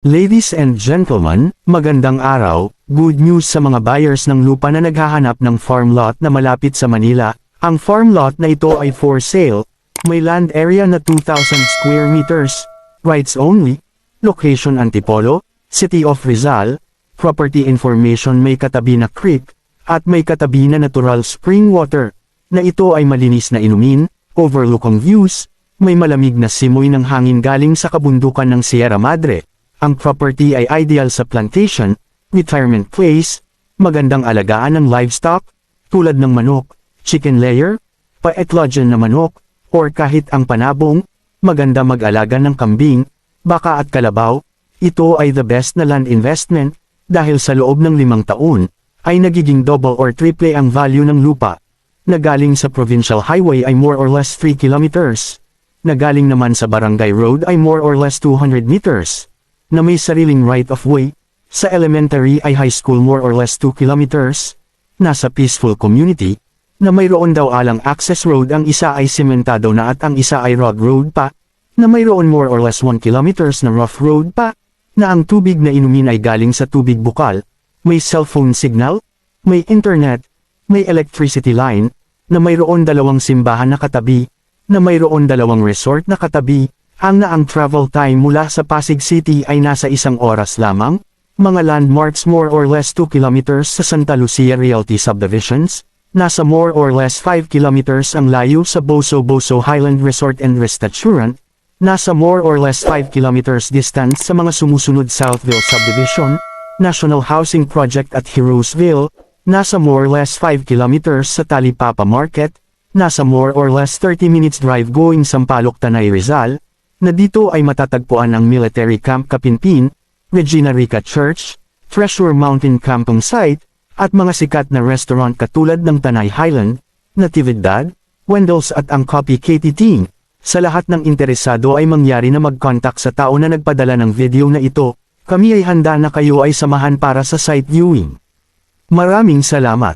Ladies and gentlemen, magandang araw. Good news sa mga buyers ng lupa na naghahanap ng farm lot na malapit sa Manila. Ang farm lot na ito ay for sale. May land area na 2,000 square meters. Rights only. Location Antipolo, City of Rizal. Property information: may katabi na creek, at may katabi na natural spring water, na ito ay malinis na inumin, overlooking views, may malamig na simoy ng hangin galing sa kabundukan ng Sierra Madre. Ang property ay ideal sa plantation, retirement place, magandang alagaan ng livestock, tulad ng manok, chicken layer, paetlogen na manok, or kahit ang panabong, maganda mag-alaga ng kambing, baka at kalabaw. Ito ay the best na land investment, dahil sa loob ng 5 taon, ay nagiging double or triple ang value ng lupa. Nagaling sa provincial highway ay more or less 3 kilometers. Nagaling naman sa barangay road ay more or less 200 meters. Na may sariling right-of-way, sa elementary ay high school more or less 2 kilometers, nasa peaceful community, na mayroon daw alang access road, ang isa ay sementado na at ang isa ay rock road pa, na mayroon more or less 1 kilometers na rough road pa, na ang tubig na inumin ay galing sa tubig bukal, may cellphone signal, may internet, may electricity line, na mayroon 2 simbahan na katabi, na mayroon 2 resort na katabi. Ang travel time mula sa Pasig City ay nasa 1 oras lamang. Mga landmarks more or less 2 kilometers sa Santa Lucia Realty Subdivisions. Nasa more or less 5 kilometers ang layo sa Boso Highland Resort and Restaurant. Nasa more or less 5 kilometers distance sa mga sumusunod Southville Subdivision, National Housing Project at Heroesville. Nasa more or less 5 kilometers sa Talipapa Market. Nasa more or less 30 minutes drive going Sampaloc, Tanay, Rizal, na dito ay matatagpuan ang Military Camp Kapinpin, Regina Rica Church, Treasure Mountain Camping Site, at mga sikat na restaurant katulad ng Tanay Highland, Natividad, Wendell's at ang Coffee KTT. Sa lahat ng interesado ay mangyari na mag-contact sa tao na nagpadala ng video na ito. Kami ay handa na kayo ay samahan para sa site viewing. Maraming salamat.